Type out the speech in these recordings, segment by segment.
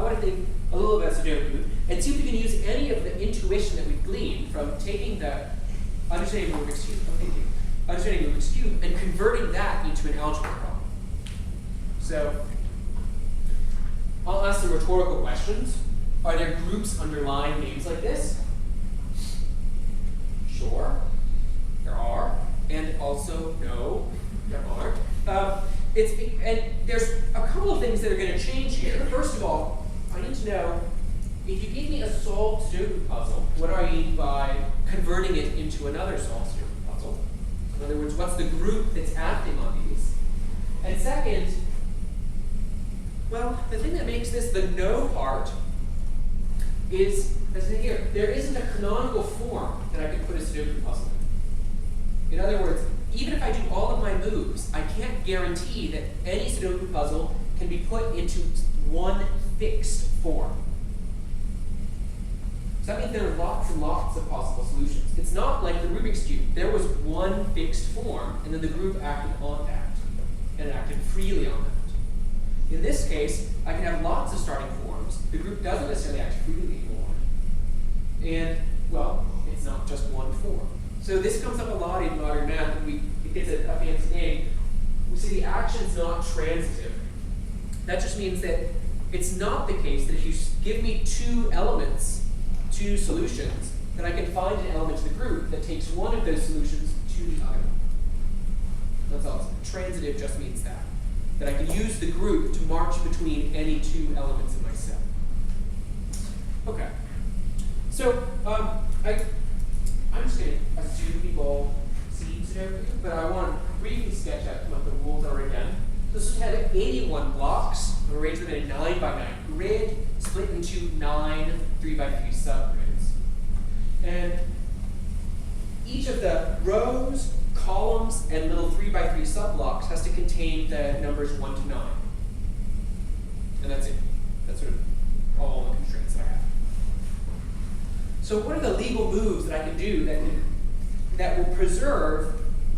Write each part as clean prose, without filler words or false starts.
want to think a little about Sudoku and see if we can use any of the intuition that we've gleaned from taking the understanding of Rubik's Cube and converting that into an algebra problem. So I'll ask some rhetorical questions. Are there groups underlying names like this? Sure, there are. And also, no, there aren't. And there's a couple of things that are going to change here. First of all, I need to know, if you gave me a solved Sudoku puzzle, what do I mean by converting it into another solved Sudoku puzzle? In other words, what's the group that's acting on these? And second, well, the thing that makes this the no part is, as in here, there isn't a canonical form that I can put a Sudoku puzzle in. In other words, even if I do all of my moves, I can't guarantee that any Sudoku puzzle can be put into one fixed form. So that means there are lots and lots of possible solutions. It's not like the Rubik's Cube. There was one fixed form, and then the group acted on that, and it acted freely on that. In this case, I can have lots of starting forms. The group doesn't necessarily act freely anymore. And, well, it's not just one form. So this comes up a lot in modern math, and it gets a fancy name. We say the action's not transitive. That just means that it's not the case that if you give me two elements, two solutions, then I can find an element of the group that takes one of those solutions to the other. That's all. Transitive just means that I can use the group to march between any two elements in my set. Okay. So I'm just going to assume people see Sudoku, but I want to briefly sketch out what the rules are again. So this would have 81 blocks. We'll arrange them in a 9 by 9 grid, split into 9 3 by 3 subgrids. And each of the rows, columns, and little 3 by 3 subblocks has to contain the numbers 1 to 9. And that's it. That's sort of all the constraints that I have. So what are the legal moves that I can do that will preserve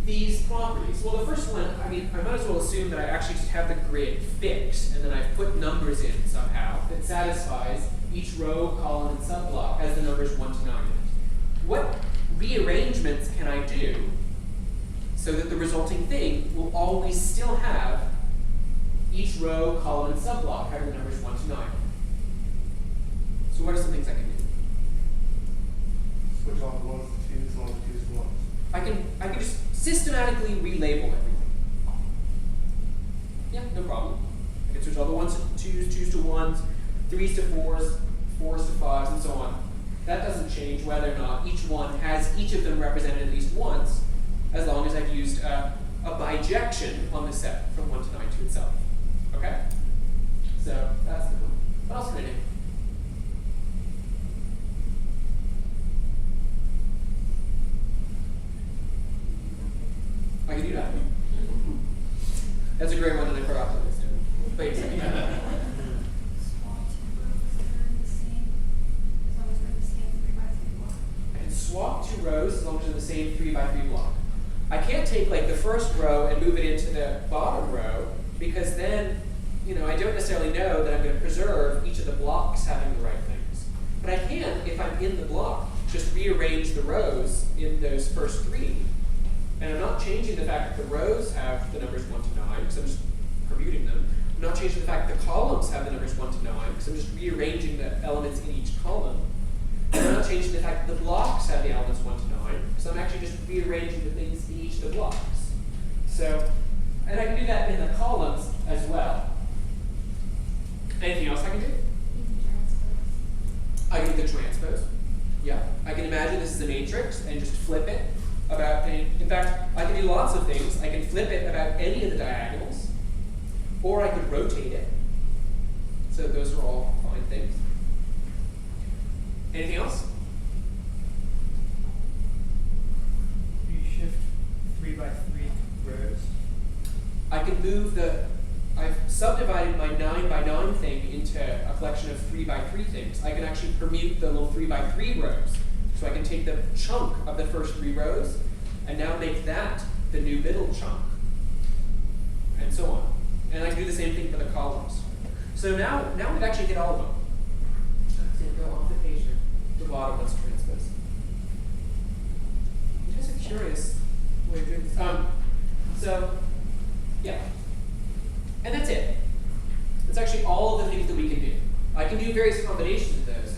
these properties? Well, the first one, I might as well assume that I actually just have the grid fixed, and then I put numbers in somehow that satisfies each row, column, and subblock as the numbers 1 to 9 in it. What rearrangements can I do so that the resulting thing will always still have each row, column, and subblock having the numbers 1 to 9? So what are some things I can do? Switch off the ones to twos, ones to twos to ones. I can just systematically relabel everything. Yeah, no problem. I can switch all the ones to twos, twos to ones, threes to fours, fours to fives, and so on. That doesn't change whether or not each one has each of them represented at least once, as long as I've used a bijection on the set from 1 to 9 to itself. Okay? So that's the one. What else can I do? I can do that. That's a great one, and I forgot to list it. Wait a second. I can swap two rows as long as they're the same 3 by 3 block. I can't take like the first row and move it into the bottom row, because then, I don't necessarily know that I'm going to preserve each of the blocks having the right things. But I can, if I'm in the block, just rearrange the rows in those first 3. And I'm not changing the fact that the rows have the numbers 1 to 9, because I'm just permuting them. I'm not changing the fact that the columns have the numbers 1 to 9, because I'm just rearranging the elements in each column. And I'm not changing the fact that the blocks have the elements 1 to 9, because I'm actually just rearranging the things in each of the blocks. So, and I can do that in the columns as well. Anything else I can do? I can do the transpose. Yeah. I can imagine this is a matrix and just flip it about any. In fact, I can do lots of things. I can flip it about any of the diagonals, or I could rotate it. So those are all fine things. Anything else? Do you shift 3 by 3 rows? I can move I've subdivided my 9 by 9 thing into a collection of 3 by 3 things. I can actually permute the little 3 by 3 rows. So I can take the chunk of the first 3 rows and now make that the new middle chunk, and so on. And I can do the same thing for the columns. So now we've actually hit all of them.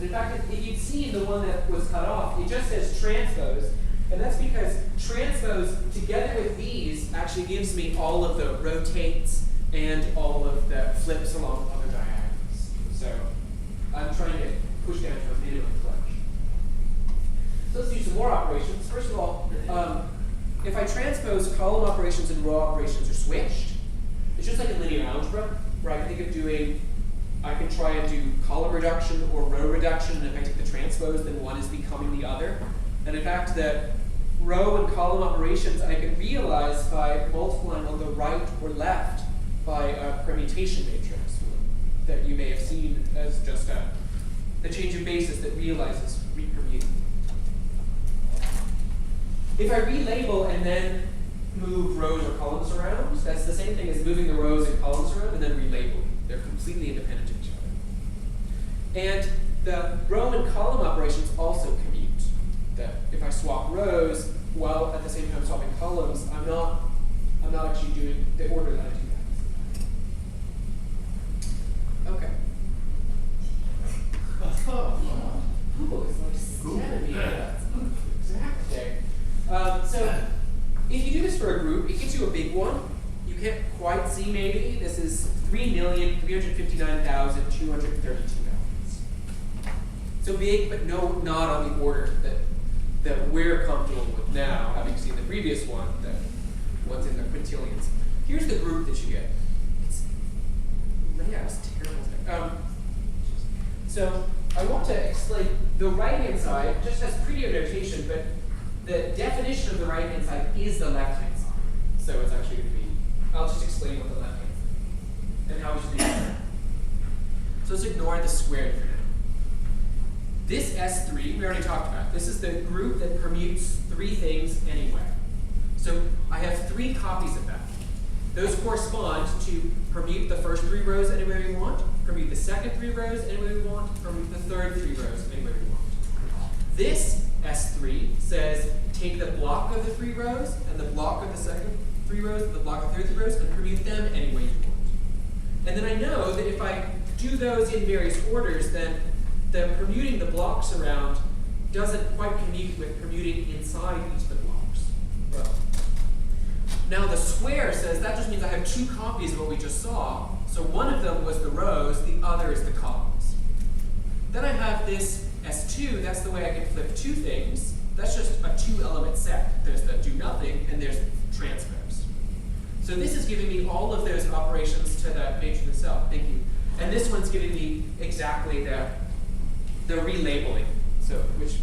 And in fact, if you'd seen the one that was cut off, it just says transpose. And that's because transpose together with these actually gives me all of the rotates and all of the flips along other diagonals. So I'm trying to push down to a minimum flush. So let's do some more operations. First of all, if I transpose, column operations and row operations are switched. It's just like in linear algebra, where I can think of doing, I can try and do column reduction or row reduction, and if I take the transpose, then one is becoming the other. And in fact, the row and column operations I can realize by multiplying on the right or left by a permutation matrix that you may have seen as just the change of basis that realizes repermuting. If I relabel and then move rows or columns around, that's the same thing as moving the rows and columns around and then relabeling. They're completely independent of each other. And the row and column operations also commute. That if I swap rows while at the same time swapping columns, I'm not actually doing the order that I do that. Okay. Google is like scamming me. Exactly. So if you do this for a group, it gives you a big one. You can't quite see maybe. This is 3,359,232 values. So big, but no, not on the order that we're comfortable with now, having seen the previous one, that one's in the quintillions. Here's the group that you get. It's terrible. So I want to explain the right-hand side just has prettier notation, but the definition of the right-hand side is the left-hand side. So it's actually going to be, I'll just explain what the left-hand side and how we should do it. So let's ignore the squared for now. This S3, we already talked about. This is the group that permutes three things anywhere. So I have three copies of that. Those correspond to permute the first three rows anywhere you want, permute the second three rows anywhere you want, permute the third three rows anywhere you want. This S3 says take the block of the three rows and the block of the second three rows and the block of the third three rows and permute them any way you want. And then I know that if I do those in various orders, then the permuting the blocks around doesn't quite commute with permuting inside each of the blocks. Well, now the square says that just means I have two copies of what we just saw. So one of them was the rows, the other is the columns. Then I have this S2, that's the way I can flip two things. That's just a two-element set. There's the do nothing and there's transpose. So this is giving me all of those operations to the matrix itself. Thank you. And this one's giving me exactly the relabeling, so which